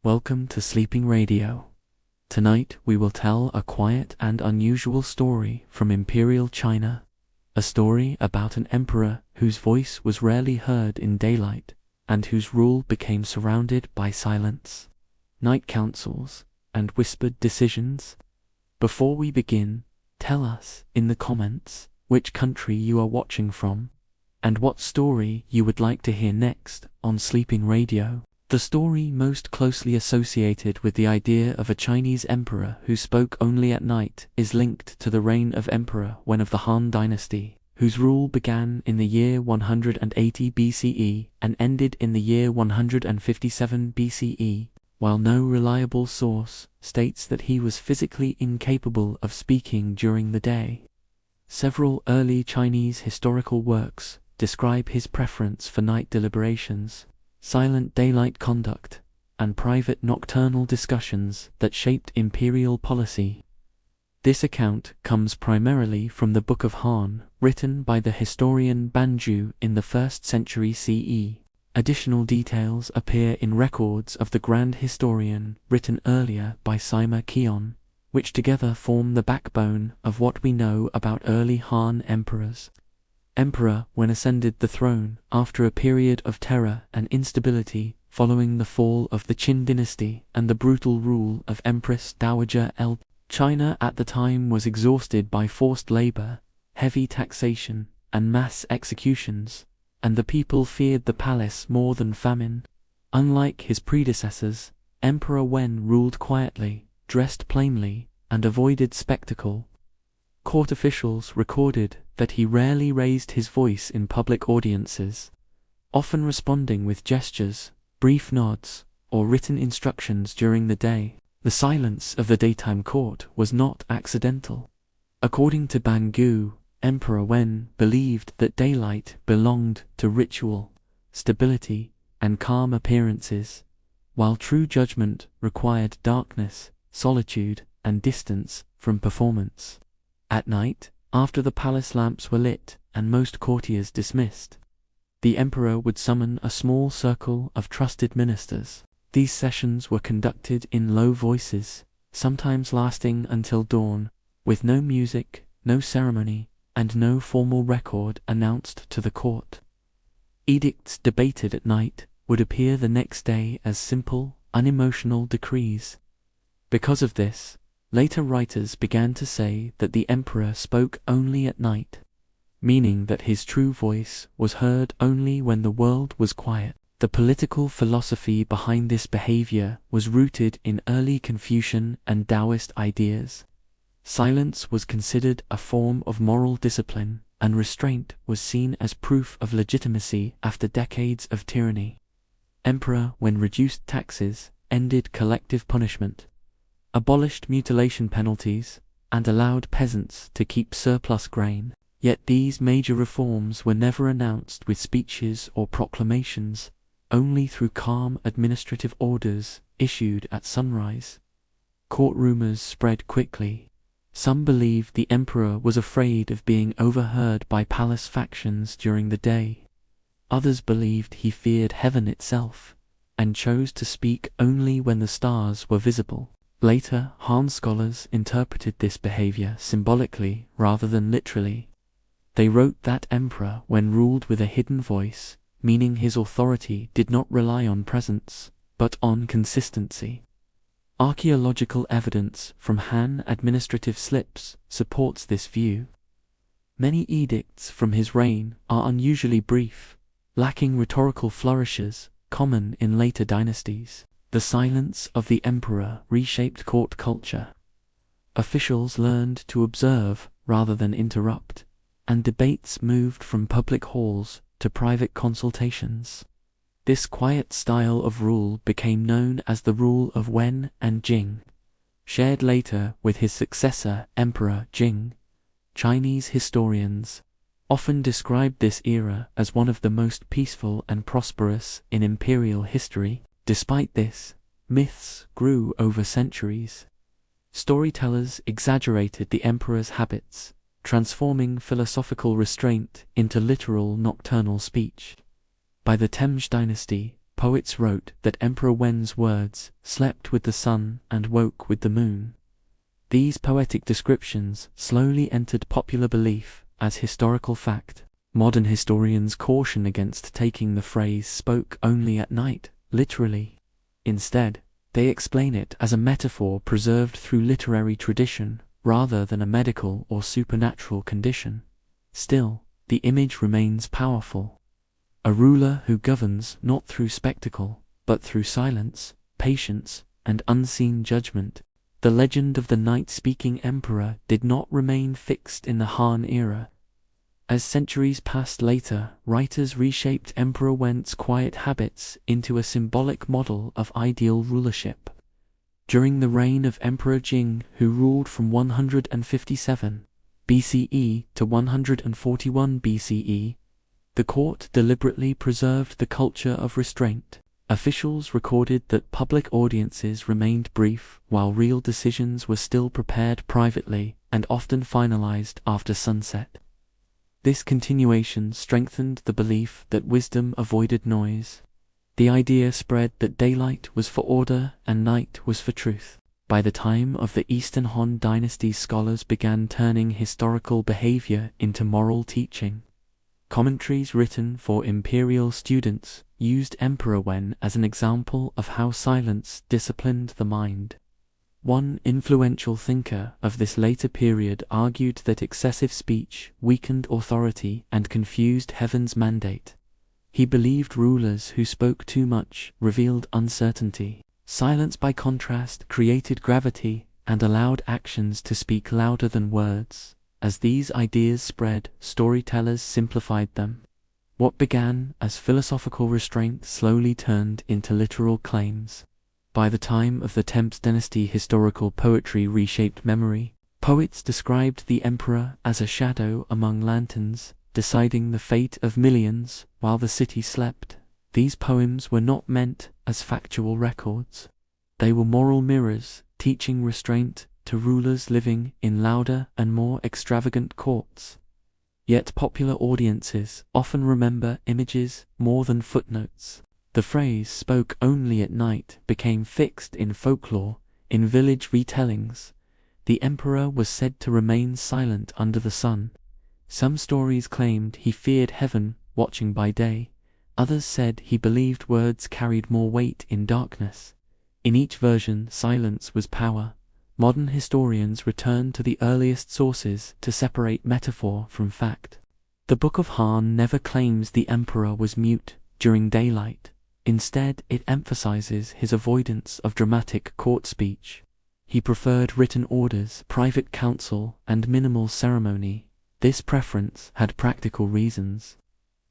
Welcome to Sleeping Radio. Tonight we will tell a quiet and unusual story from Imperial China, a story about an emperor whose voice was rarely heard in daylight and whose rule became surrounded by silence, night councils, and whispered decisions. Before we begin, tell us in the comments which country you are watching from and what story you would like to hear next on Sleeping Radio. The story most closely associated with the idea of a Chinese emperor who spoke only at night is linked to the reign of Emperor Wen of the Han Dynasty, whose rule began in the year 180 BCE and ended in the year 157 BCE, while no reliable source states that he was physically incapable of speaking during the day. Several early Chinese historical works describe his preference for night deliberations, silent daylight conduct, and private nocturnal discussions that shaped imperial policy. This account comes primarily from the Book of Han, written by the historian Banju in the 1st century CE. Additional details appear in records of the Grand Historian written earlier by Sima Qian, which together form the backbone of what we know about early Han emperors. Emperor Wen ascended the throne after a period of terror and instability following the fall of the Qin dynasty and the brutal rule of Empress Dowager L. China at the time was exhausted by forced labor, heavy taxation, and mass executions, and the people feared the palace more than famine. Unlike his predecessors, Emperor Wen ruled quietly, dressed plainly, and avoided spectacle. Court officials recorded that he rarely raised his voice in public audiences, often responding with gestures, brief nods, or written instructions during the day. The silence of the daytime court was not accidental. According to Bangu, Emperor Wen believed that daylight belonged to ritual, stability, and calm appearances, while true judgment required darkness, solitude, and distance from performance. At night, after the palace lamps were lit and most courtiers dismissed, the emperor would summon a small circle of trusted ministers. These sessions were conducted in low voices, sometimes lasting until dawn, with no music, no ceremony, and no formal record announced to the court. Edicts debated at night would appear the next day as simple, unemotional decrees. Because of this, later writers began to say that the emperor spoke only at night, meaning that his true voice was heard only when the world was quiet. The political philosophy behind this behavior was rooted in early Confucian and Taoist ideas. Silence was considered a form of moral discipline, and restraint was seen as proof of legitimacy after decades of tyranny. Emperor Wen reduced taxes, ended collective punishment, abolished mutilation penalties, and allowed peasants to keep surplus grain. Yet these major reforms were never announced with speeches or proclamations, only through calm administrative orders issued at sunrise. Court rumors spread quickly. Some believed the emperor was afraid of being overheard by palace factions during the day. Others believed he feared heaven itself, and chose to speak only when the stars were visible. Later, Han scholars interpreted this behavior symbolically rather than literally. They wrote that emperor Wen ruled with a hidden voice, meaning his authority did not rely on presence, but on consistency. Archaeological evidence from Han administrative slips supports this view. Many edicts from his reign are unusually brief, lacking rhetorical flourishes common in later dynasties. The silence of the emperor reshaped court culture. Officials learned to observe rather than interrupt, and debates moved from public halls to private consultations. This quiet style of rule became known as the rule of Wen and Jing, shared later with his successor Emperor Jing. Chinese historians often describe this era as one of the most peaceful and prosperous in imperial history. Despite this, myths grew over centuries. Storytellers exaggerated the emperor's habits, transforming philosophical restraint into literal nocturnal speech. By the Temj dynasty, Poets wrote that Emperor Wen's words slept with the sun and woke with the moon. These poetic descriptions slowly entered popular belief as historical fact. Modern historians caution against taking the phrase "spoke only at night" literally. Instead, they explain it as a metaphor preserved through literary tradition rather than a medical or supernatural condition. Still, the image remains powerful. A ruler who governs not through spectacle, but through silence, patience, and unseen judgment. The legend of the night-speaking emperor did not remain fixed in the Han era. As centuries passed later, writers reshaped Emperor Wen's quiet habits into a symbolic model of ideal rulership. During the reign of Emperor Jing, who ruled from 157 BCE to 141 BCE, the court deliberately preserved the culture of restraint. Officials recorded that public audiences remained brief, while real decisions were still prepared privately and often finalized after sunset. This continuation strengthened the belief that wisdom avoided noise. The idea spread that daylight was for order and night was for truth. By the time of the Eastern Han Dynasty, scholars began turning historical behavior into moral teaching. Commentaries written for imperial students used Emperor Wen as an example of how silence disciplined the mind. One influential thinker of this later period argued that excessive speech weakened authority and confused heaven's mandate. He believed rulers who spoke too much revealed uncertainty. Silence, by contrast, created gravity and allowed actions to speak louder than words. As these ideas spread, storytellers simplified them. What began as philosophical restraint slowly turned into literal claims. By the time of the 10th dynasty, historical poetry reshaped memory. Poets described the emperor as a shadow among lanterns, deciding the fate of millions while the city slept. These poems were not meant as factual records. They were moral mirrors, teaching restraint to rulers living in louder and more extravagant courts. Yet popular audiences often remember images more than footnotes. The phrase "spoke only at night" became fixed in folklore. In village retellings, the emperor was said to remain silent under the sun. Some stories claimed he feared heaven watching by day. Others said he believed words carried more weight in darkness. In each version, silence was power. Modern historians return to the earliest sources to separate metaphor from fact. The Book of Han never claims the emperor was mute during daylight. Instead, it emphasizes his avoidance of dramatic court speech. He preferred written orders, private counsel, and minimal ceremony. This preference had practical reasons.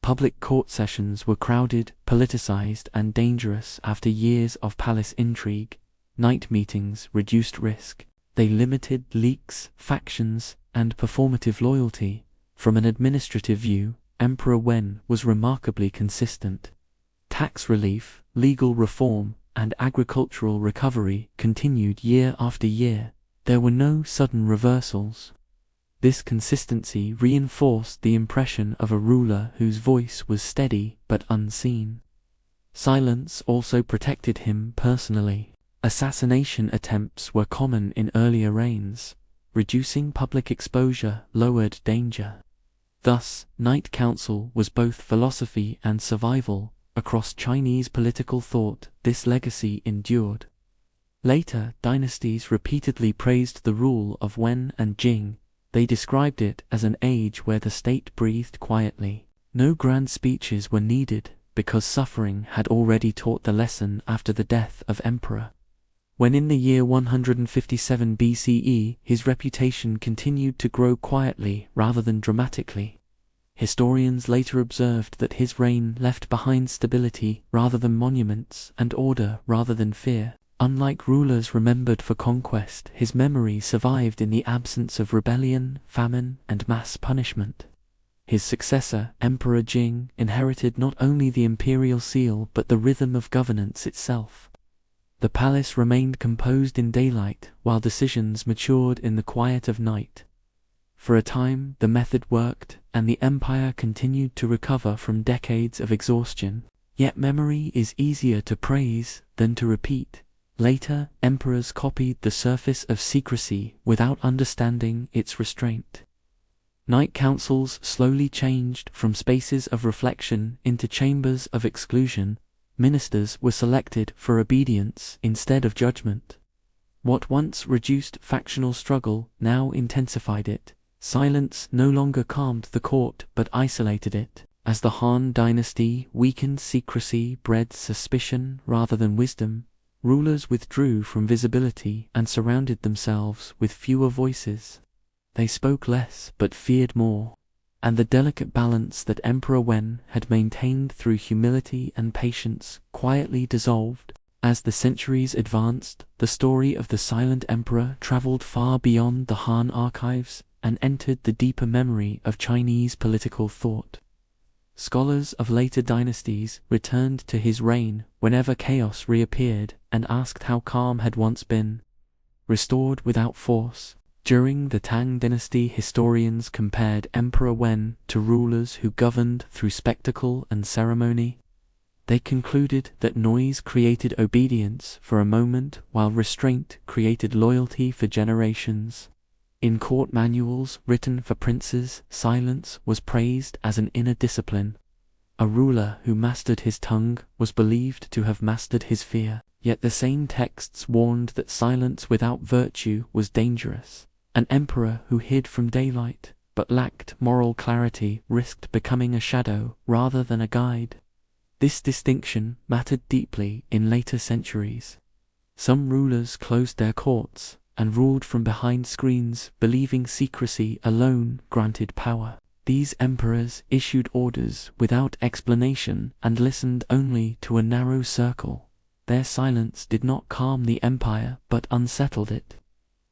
Public court sessions were crowded, politicized, and dangerous after years of palace intrigue. Night meetings reduced risk. They limited leaks, factions, and performative loyalty. From an administrative view, Emperor Wen was remarkably consistent. Tax relief, legal reform, and agricultural recovery continued year after year. There were no sudden reversals. This consistency reinforced the impression of a ruler whose voice was steady but unseen. Silence also protected him personally. Assassination attempts were common in earlier reigns. Reducing public exposure lowered danger. Thus, night council was both philosophy and survival. Across Chinese political thought, this legacy endured. Later dynasties repeatedly praised the rule of Wen and Jing. They described it as an age where the state breathed quietly. No grand speeches were needed, because suffering had already taught the lesson after the death of emperor. When in the year 157 BCE, his reputation continued to grow quietly rather than dramatically. Historians later observed that his reign left behind stability rather than monuments and order rather than fear. Unlike rulers remembered for conquest, his memory survived in the absence of rebellion, famine, and mass punishment. His successor, Emperor Jing, inherited not only the imperial seal but the rhythm of governance itself. The palace remained composed in daylight, while decisions matured in the quiet of night. For a time, the method worked, and the empire continued to recover from decades of exhaustion. Yet memory is easier to praise than to repeat. Later, emperors copied the surface of secrecy without understanding its restraint. Night councils slowly changed from spaces of reflection into chambers of exclusion. Ministers were selected for obedience instead of judgment. What once reduced factional struggle now intensified it. Silence no longer calmed the court but isolated it. As the Han dynasty weakened, secrecy bred suspicion rather than wisdom. Rulers withdrew from visibility and surrounded themselves with fewer voices. They spoke less but feared more. And the delicate balance that Emperor Wen had maintained through humility and patience quietly dissolved. As the centuries advanced, the story of the silent emperor traveled far beyond the Han archives and entered the deeper memory of Chinese political thought. Scholars of later dynasties returned to his reign whenever chaos reappeared and asked how calm had once been, restored without force. During the Tang dynasty, historians compared Emperor Wen to rulers who governed through spectacle and ceremony. They concluded that noise created obedience for a moment while restraint created loyalty for generations. In court manuals written for princes, silence was praised as an inner discipline. A ruler who mastered his tongue was believed to have mastered his fear. Yet the same texts warned that silence without virtue was dangerous. An emperor who hid from daylight but lacked moral clarity risked becoming a shadow rather than a guide. This distinction mattered deeply in later centuries. Some rulers closed their courts and ruled from behind screens, believing secrecy alone granted power. These emperors issued orders without explanation and listened only to a narrow circle. Their silence did not calm the empire but unsettled it.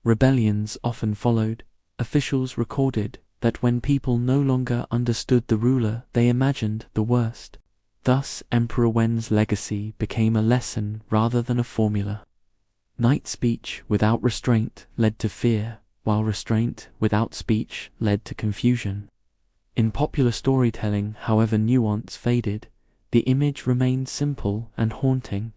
Rebellions often followed. Officials recorded that when people no longer understood the ruler, they imagined the worst. Thus, Emperor Wen's legacy became a lesson rather than a formula. Night speech without restraint led to fear, while restraint without speech led to confusion. In popular storytelling, however nuance faded, the image remained simple and haunting.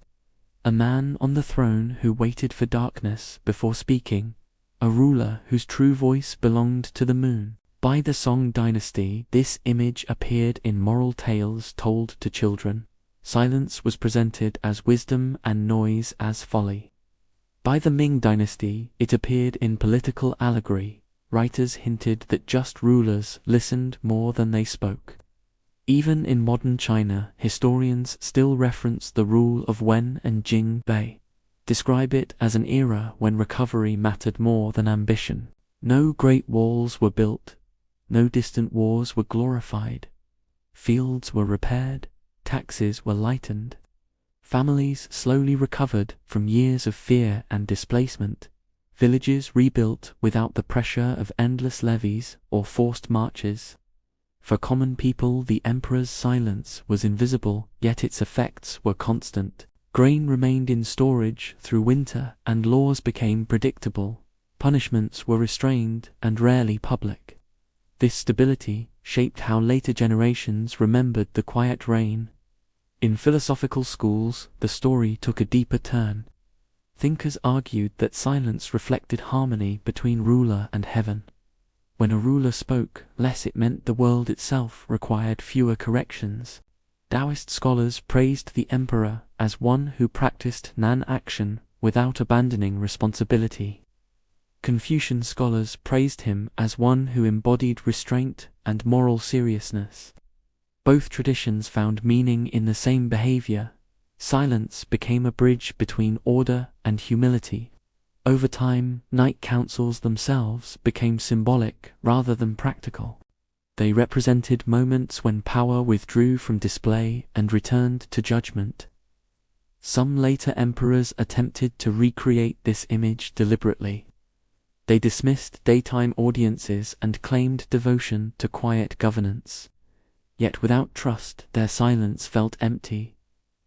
A man on the throne who waited for darkness before speaking, a ruler whose true voice belonged to the moon. By the Song dynasty, this image appeared in moral tales told to children. Silence was presented as wisdom and noise as folly. By the Ming dynasty, it appeared in political allegory. Writers hinted that just rulers listened more than they spoke. Even in modern China, historians still reference the rule of Wen and Jing Bei, describe it as an era when recovery mattered more than ambition. No great walls were built, no distant wars were glorified. Fields were repaired, taxes were lightened. Families slowly recovered from years of fear and displacement. Villages rebuilt without the pressure of endless levies or forced marches. For common people, the emperor's silence was invisible, yet its effects were constant. Grain remained in storage through winter, and laws became predictable. Punishments were restrained and rarely public. This stability shaped how later generations remembered the quiet reign. In philosophical schools, the story took a deeper turn. Thinkers argued that silence reflected harmony between ruler and heaven. When a ruler spoke less, it meant the world itself required fewer corrections. Taoist scholars praised the emperor as one who practiced non-action without abandoning responsibility. Confucian scholars praised him as one who embodied restraint and moral seriousness. Both traditions found meaning in the same behavior. Silence became a bridge between order and humility. Over time, night councils themselves became symbolic rather than practical. They represented moments when power withdrew from display and returned to judgment. Some later emperors attempted to recreate this image deliberately. They dismissed daytime audiences and claimed devotion to quiet governance. Yet without trust, their silence felt empty.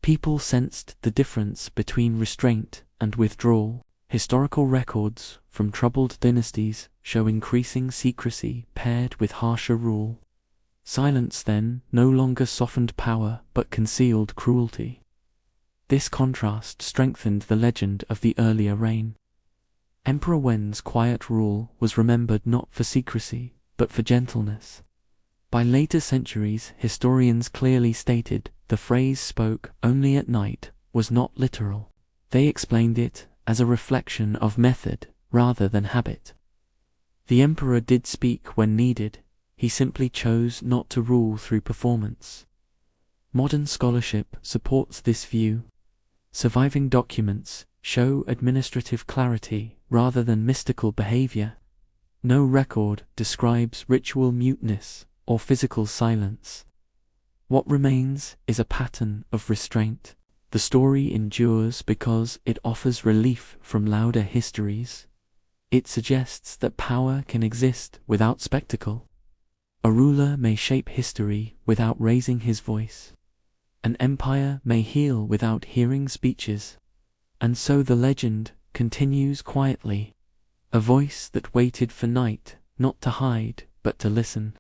People sensed the difference between restraint and withdrawal. Historical records from troubled dynasties show increasing secrecy paired with harsher rule. Silence then no longer softened power but concealed cruelty. This contrast strengthened the legend of the earlier reign. Emperor Wen's quiet rule was remembered not for secrecy, but for gentleness. By later centuries, historians clearly stated the phrase "spoke only at night" was not literal. They explained it as a reflection of method rather than habit. The emperor did speak when needed, he simply chose not to rule through performance. Modern scholarship supports this view. Surviving documents show administrative clarity rather than mystical behavior. No record describes ritual muteness or physical silence. What remains is a pattern of restraint. The story endures because it offers relief from louder histories. It suggests that power can exist without spectacle. A ruler may shape history without raising his voice. An empire may heal without hearing speeches. And so the legend continues quietly, a voice that waited for night, not to hide, but to listen.